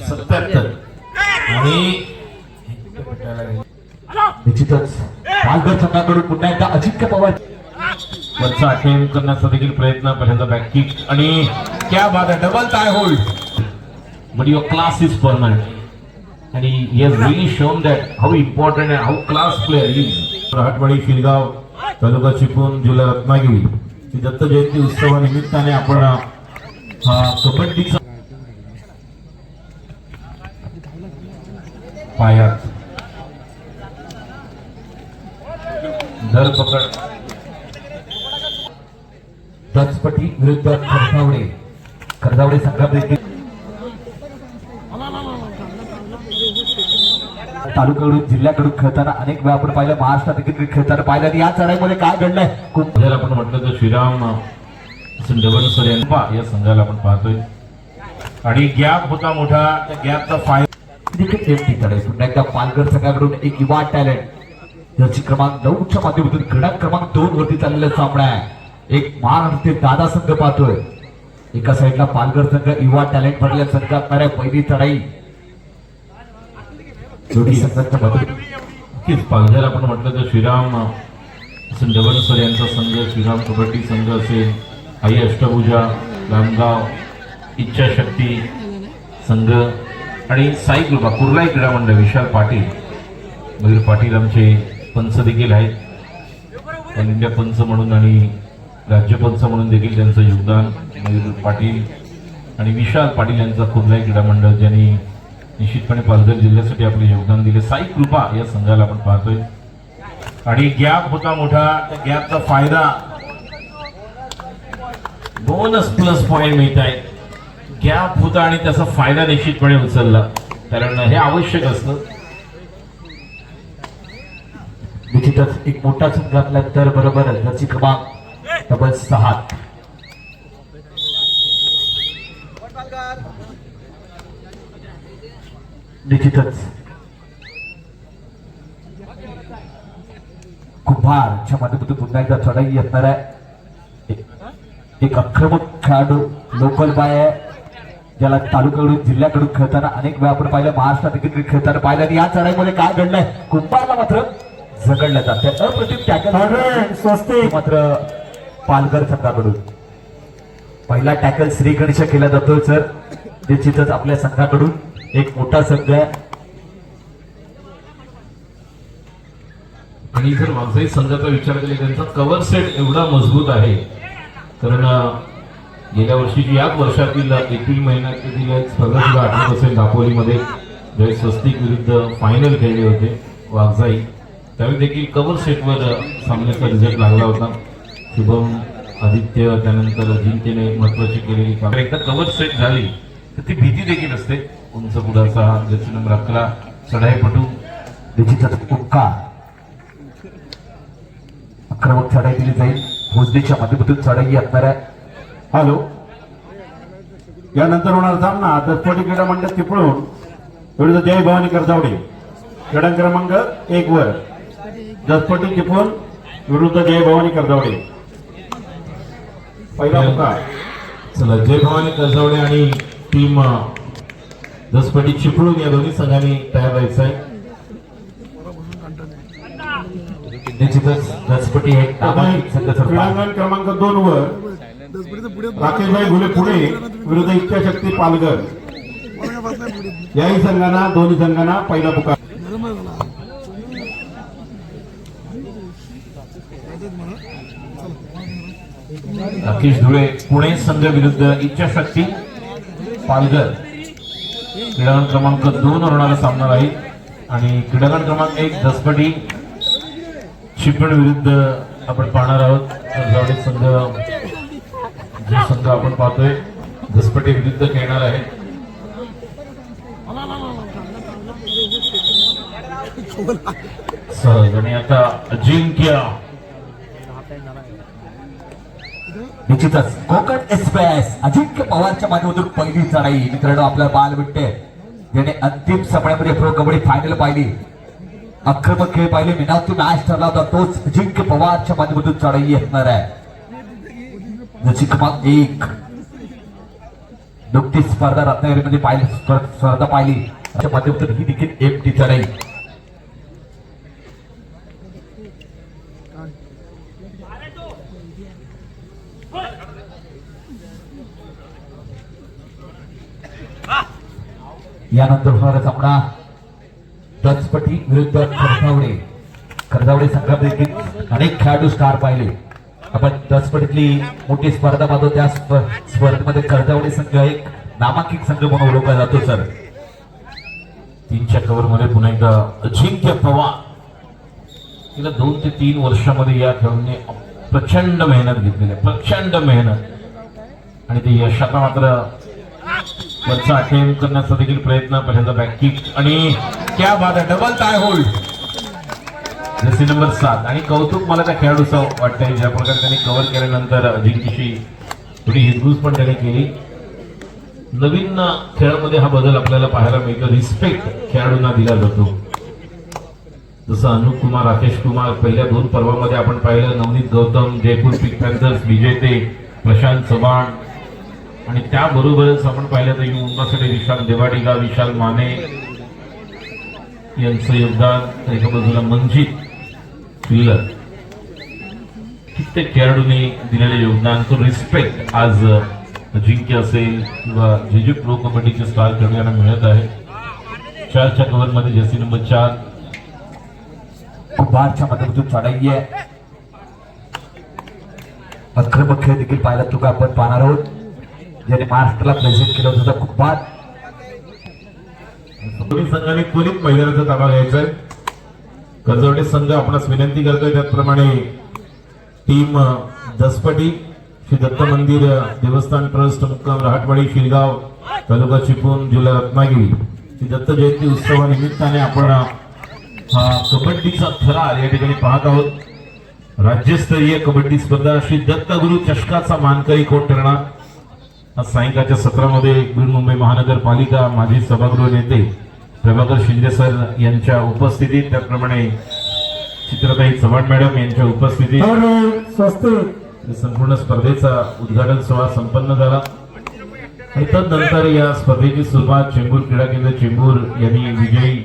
77 आणि निश्चितच पालघर संघाकडून पुन्हा एकदा अजिंक्य पवार वरचा अटेम्प्ट करण्याचा देखील प्रयत्न. पहिल्यांदा बॅक किक आणि क्या बात आहे, double tie hold. But your class is permanent आणि he has really shown that how important and how class player is. Rahatwadi Shirgaon taluka Chiplun जिल्हा रत्नागिरी श्री दत्त जयंती उत्सवानिमित्ताने आपण कबड्डीचा पायात धरपकड दसपटी विरुद्ध कर्जावडे संघात देखील तालुक्याकडून जिल्ह्याकडून खेळताना अनेक वेळा आपण पाहिलं, महाराष्ट्रात देखील खेळताना पाहिलं. आणि या चढाईमध्ये काय घडलंय खूप जर आपण म्हटलं तर श्रीराम डबलसर या संघाला आपण पाहतोय आणि गॅप होता मोठा. त्या गॅपचा फायदा देखील चढाई. पुन्हा एकदा पालघर संघाकडून एक युवा टॅलेंट ज्याची क्रमांक 9च्या माध्यमातून क्रीडा क्रमांक 2 वरती चाललेला सामना आहे. एक महाराष्ट्र दादा संघ पाहतोय. एका साईडला पालघर संघ युवा टॅलेंट भरलेल्या संघात पहिली चढाई दोन्ही संघांच्या मध्ये. पालघर आपण म्हटलं तर श्रीराम डबलसर यांचा संघ, श्रीराम कबड्डी संघ असेल, आई अष्टभुजा, लांबगाव, इच्छाशक्ती संघ आणि साई कृपा कुर्लाई क्रीडा मंडळ, विशाल पाटील, मयूर पाटील आमचे पंच देखील आहेत. ऑल इंडिया पंच म्हणून आणि राज्यपंच म्हणून देखील त्यांचं योगदान. मयूर पाटील आणि विशाल पाटील यांचा कुर्लाई क्रीडा मंडळ ज्यांनी निश्चितपणे पालघर जिल्ह्यासाठी आपले योगदान दिले. साई कृपा या संघाला आपण पाहतोय आणि गॅप होता मोठा. त्या गॅपचा फायदा बोनस प्लस पॉइंट मिळत आहे. गॅप होता आणि त्याचा फायदा निश्चितपणे उचलला, कारण हे आवश्यक असतं. निश्चितच एक मोठा संघातला तर बरोबर त्याची क्रमांक 6. निश्चितच कुंभारच्या माध्यमातून पुन्हा एकदा चढाई येणार आहे. एक आक्रमक खेळाडू लोकल बाय आहे, ज्याला तालुक्याकडून जिल्ह्याकडून खेळताना अनेक वेळा आपण पाहिलं, महाराष्ट्रात देखील खेळताना पाहिलं. आणि या चढाईमध्ये काय घडलंय, कुंभारला मात्र झगडलं जाते. अप्रतिम टॅकल स्वस्ते मात्र पालघर संघाकडून पहिला टॅकल श्री गणेश केला जातो. सर निश्चितच आपल्या संघाकडून एक मोठा संघ आहे. आणि जर वाघजाई संघाचा विचार केला, त्यांचा कव्हर सेट एवढा मजबूत आहे, कारण गेल्या वर्षीची याच वर्षातील एप्रिल महिन्यातील स्पर्धा सुद्धा आठवत असेल दापोलीमध्ये, ज्यावेळी स्वस्तिक विरुद्ध फायनल खेळले होते वाघजाई, त्यावेळी देखील कव्हर सेटवर सामन्याचा रिझल्ट लागला होता. शुभम आदित्य त्यानंतर अजिंक्यने महत्वाची केलेली काम. एकदा कव्हर सेट झाली तर ती भीती देखील असते. उंच पुढाचा ज्याची नंबर 11 चढाईपटू निश्चितच आक्रमक चढाई दिली जाईल. भोजनीच्या माध्यमातून चढाई असणार आहे. हॅलो, यानंतर होणार सामना दसपटी क्रीडा मंडळ चिपळूण विरुद्ध जय भवानी कर्जावडे, क्रीडा क्रमांक 1 वर. दसपटी चिपळूण विरुद्ध जय भवानी कर्जावडे. पहिला पुकार. चला, जय भवानी कर्जावडे आणि टीम दसपटी चिपळूण या दोन्ही संघांनी तयार व्हायचं आहे. निश्चितच दसपटी हे क्रीडांगण क्रमांक 2 वर राकेशभाई घुले पुणे विरुद्ध इच्छाशक्ती पालघर. याही संघांना, दोन्ही संघांना पहिला पुकार. राकेश धुळे पुणे संघ विरुद्ध इच्छाशक्ती पालघर. क्रीडांगण क्रमांक 2 वर होणारा सामना राहील. आणि क्रीडांगण क्रमांक 1 दसपटी चिपळूण विरुद्ध आपण पाहणार आहोत. कर्जावडे संघ जो संघ आपण पाहतोय दसपटी विरुद्ध खेळणार आहे. सहज आणि आता अजिंक्य. निश्चितच कोकण एक्सप्रेस अजिंक्य पवारच्या माध्यमातून पहिली चढाई. मित्रांनो, आपल्याला बाल भेटते ज्याने अंतिम सामन्यामध्ये प्रो कबड्डी फायनल पाहिली, आक्रमक खेळ पाहिले, मिनावती मॅच ठरला होता, तोच अजिंक्य पवारच्या माध्यमातून चढाई असणार आहे. ज्याची क्रमांक 1 नुकतीच स्पर्धा रत्नागिरीमध्ये स्पर्धा पाहिली अशा माध्यमातून ही देखील एमटी चढाई. यानंतर होणारा सामना दसपटी विरुद्ध खरदावडे संघात देखील अनेक खेळाडू स्टार पाहिले. आपण दसपटीतली मोठी स्पर्धा पाहतो त्या स्पर्धेमध्ये खरदावडे संघ एक नामांकित संघ म्हणून ओळखला जातो. सर 3च्या कव्हर मध्ये पुन्हा एकदा अजिंक्य पवार. गेल्या 2 ते 3 वर्षामध्ये या खेळाडूंनी प्रचंड मेहनत घेतलेली आहे, प्रचंड मेहनत, आणि ते यशाचा मात्र वरचा अटेम्प्ट करण्याचा देखील प्रयत्न. पहिल्यांदा बॅक किक आणि क्या बात आहे, double tie hold. Jersey number 7. आणि कौतुक मला त्या खेळाडूचं वाटतंय ज्या प्रकारे त्यांनी कव्हर केल्यानंतर अजिंक्यशी थोडी हिरगूज पण त्याने केली. नवीन खेळामध्ये हा बदल आपल्याला पाहायला मिळतो. रिस्पेक्ट खेळाडूंना दिला जातो. जसं अनुप कुमार, राकेश कुमार पहिल्या 2 पर्वामध्ये आपण पाहिलं. नवनीत गौतम, जयपूर पिंक पॅन्थर्स विजेते प्रशांत चव्हाण, आणि त्याबरोबरच आपण पाहिलं तर मुंबईसाठी विशाल देवाडिगा, विशाल माने यांचं योगदान. तर एका बाजूला मंजित किल्लर, कित्येक खेळाडूंनी दिलेले योगदान. तो रिस्पेक्ट आज अजिंक्य असेल किंवा जे जे प्रो कबड्डीचे स्टार खेळाडूंना मिळत आहे. 4च्या कव्हर मध्ये जर्सी नंबर 4 कुंभारच्या माध्यमातून चढाई आहे. आक्रमक खेळ देखील पाहायला तुका आपण पाहणार आहोत ज्याने महाराष्ट्राला प्रेझेंट केलं होतं. कुंभार दोन्ही संघाने त्वरित मैदानाचा ताबा घ्यायचा आहे. कर्जवडे संघ आपणास विनंती करतोय त्याचप्रमाणे टीम दसपटी श्री दत्त मंदिर देवस्थान ट्रस्ट मुक्काम रहाटवाडी शिरगाव तालुका चिपळूण जिल्हा रत्नागिरी श्री दत्त जयंती उत्सवानिमित्ताने आपण हा कबड्डीचा थरार या ठिकाणी पाहत आहोत. राज्यस्तरीय कबड्डी स्पर्धा श्री दत्तगुरु चषकाचा मानकरी कोण ठरणार. आज सायंकाळच्या सत्रामध्ये बीड मुंबई महानगरपालिका माजी सभागृह नेते प्रभाकर शिंदे सर यांच्या उपस्थितीत, त्याचप्रमाणे चित्रताई चव्हाण मॅडम यांच्या उपस्थितीत संपूर्ण स्पर्धेचा उद्घाटन सोहळा संपन्न झाला. आणि तदनंतर या स्पर्धेची सुरुवात चेंबूर क्रीडा केंद्र चेंबूर यांनी विजयी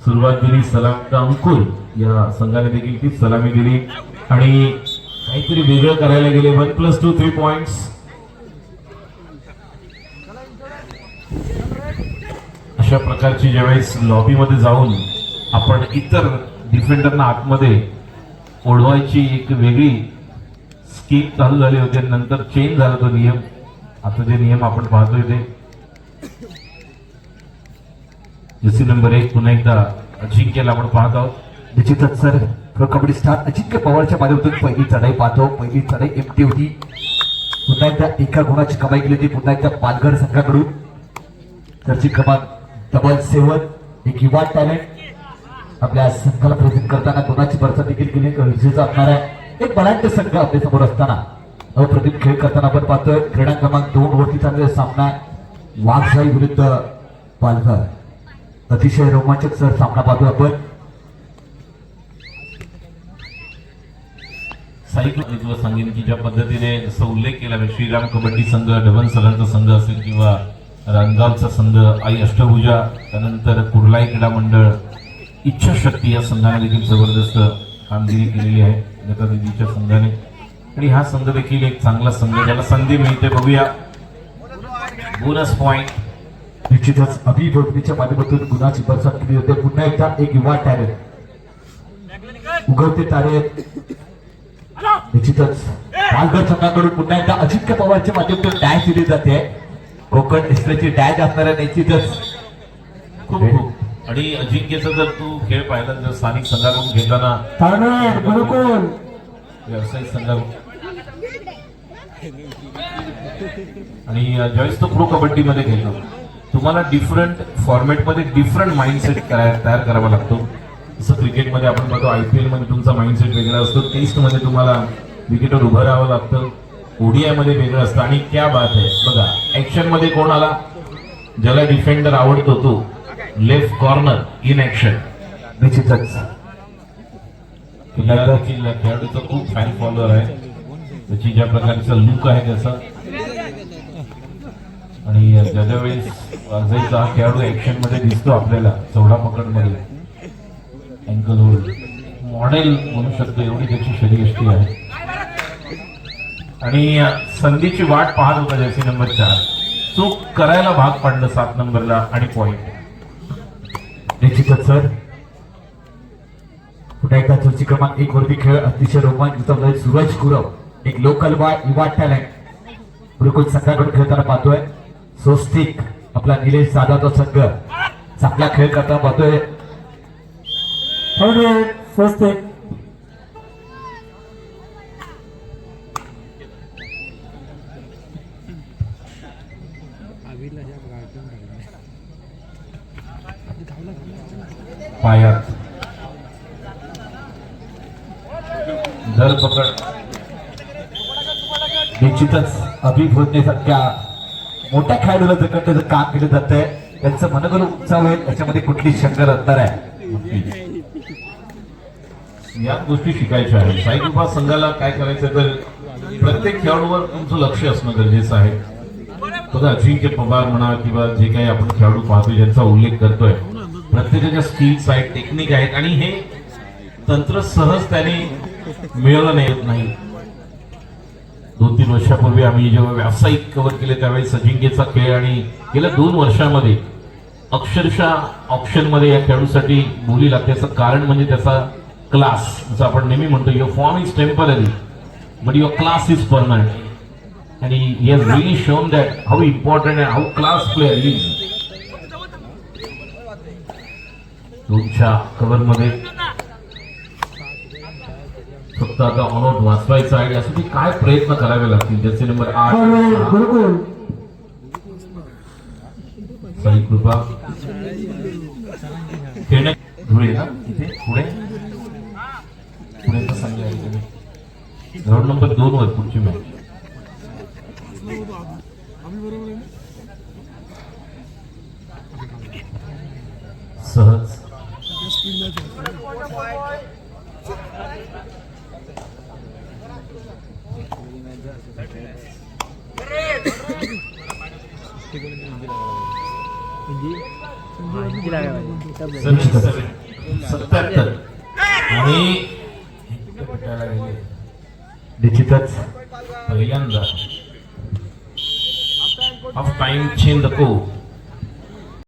सुरुवात दिली. सलाम अंकुर या संघाने देखील ती सलामी दिली आणि काहीतरी वेगळं करायला गेले. 1+2 3 पॉइंट्स. अशा प्रकारची ज्यावेळेस लॉबीमध्ये जाऊन आपण इतर डिफेंडरना आतमध्ये ओढवायची एक वेगळी स्कीम चालू झाली होती, नंतर चेंज झाला तो नियम. आता जे नियम आपण पाहतोय ते जर्सी नंबर 1 पुन्हा एकदा अजिंक्यला आपण पाहत आहोत. निश्चितच सर प्रो कबड्डी स्टार अजिंक्य पवारच्या माध्यमातून पहिली चढाई पाहतो. पहिली चढाई एमटी होती. पुन्हा एकदा एका गुणाची कमाई केली होती पुन्हा एकदा पालघर संघाकडून. जर्सी क्रमांक डबल 7 एक युवा टॅलेंट आपल्या संघाला प्रेझेंट करताना गुणाची बरसा देखील केली गरजेचं असणार आहे. एक बलाढ्य संघ आपल्या समोर असताना अप्रतिम खेळ करताना आपण पाहतोय. क्रीडा क्रमांक 2 वरती चाललेला सामना वाघशाही विरुद्ध पालघर. अतिशय रोमांचक सर सामना पाहतोय आपण. साहित्य तुला सांगेन की ज्या पद्धतीने जसं उल्लेख केला श्रीराम कबड्डी संघ, डबन सरांचा संघ असेल किंवा रानगावचा संघ, आई अष्टभुजा, त्यानंतर कुर्लाई क्रीडा मंडळ, इच्छाशक्ती या संघाने देखील जबरदस्त कामगिरी केलेली आहे नेताजीच्या संघाने. आणि हा संघ देखील एक चांगला संघ ज्याला संधी मिळते. बघूया बोनस पॉइंट. निश्चितच अभिभवनीच्या माध्यमातून गुणाची बरसात केली होते. पुन्हा एकदा एक युवा टॅलेंट उगवते तारे. निश्चितच पालघर संघाकडून पुन्हा एकदा अजिंक्य पवारच्या माध्यमातून डॅश दिली जाते. कोकण डिस्प्लेची डॅश असणाऱ्या निश्चितच खूप. आणि अजिंक्यचा जर तू खेळ पाहिला जर स्थानिक संघाकडून घेताना व्यावसायिक संघाकडून आणि ज्यावेळेस तो प्रो कबड्डी मध्ये खेळतो तुम्हाला डिफरंट फॉर्मॅटमध्ये डिफरंट माइंडसेट तयार करावा लागतो. जसं क्रिकेटमध्ये आपण बघतो IPL मध्ये तुमचा माइंडसेट वेगळा असतो. टेस्ट मध्ये तुम्हाला विकेटवर उभं राहावं लागतं. ODI मध्ये वेगळं असतं. आणि क्या बात आहे बघा ऍक्शन मध्ये कोण आला ज्याला डिफेंडर आवडतो तो लेफ्ट कॉर्नर इन ऍक्शन. निश्चितच खेळाडूचा खूप फॅन फॉलोअर आहे. त्याची ज्या प्रकारचा लुक आहे त्याचा आणि ज्या वेळेस वाजायचा हा खेळाडू ऍक्शन मध्ये दिसतो आपल्याला चौडा पकड मध्ये अँकल होल्ड मॉडेल म्हणू शकतो एवढी त्याची शरीरयष्टी आहे आणि संधीची वाट पाहत होता जर्सी नंबर 4 चूक करायला भाग पाडलं 7 नंबरला आणि पॉइंट निश्चितच सर पुन्हा एकदा चर्ची क्रमांक 1 वरती खेळ अतिशय रोमांचक सूरज गुरव एक लोकल बॉय युवा टॅलेंट गुरुकुल संघाकडून खेळताना पाहतोय स्वस्तिक आपला निलेश जाधवचा संघ चांगला खेळ करताना पाहतोय स्वस्तिक पायात धरपकड निश्चितच अभिभूततेसारख्या मोठ्या खेळाडूला जर त्याचं काम केलं जातंय त्यांचं मनोबल उंचावेल याच्यामध्ये कुठली शंका असणार आहे या गोष्टी शिकायच्या आहेत साईकृपा संघाला काय करायचं तर प्रत्येक खेळाडूवर तुमचं लक्ष असणं गरजेचं आहे बघा अजिंक्य पवार म्हणा किंवा जे काही आपण खेळाडू पाहतोय ज्यांचा उल्लेख करतोय प्रत्येकाच्या स्किल्स आहेत टेक्निक आहेत आणि हे तंत्र सहज त्याने मिळवलं नाही 2-3 वर्षापूर्वी आम्ही जेव्हा व्यावसायिक कव्हर केले त्यावेळेस अजिंक्यचा खेळ आणि गेल्या 2 वर्षामध्ये अक्षरशः ऑप्शन मध्ये या खेळाडूसाठी बोली लागते याचं कारण म्हणजे त्याचा क्लास जसं आपण नेहमी म्हणतो your form is temporary but your class is permanent आणि he has really shown that how important and how class player is 2च्या कव्हर मध्ये फक्त आता ऑनआउट वाचवायचा आहे यासाठी काय प्रयत्न करावे लागतील जर्सी नंबर 8 साई कृपा खेळण्या धुळे ना इथे पुढे सांगले ग्राउंड नंबर 2 वर पुढची मॅच सहज सत्याहत्तर आणि निश्चितच पहिल्यांदा हाफ टाइम चेंज द को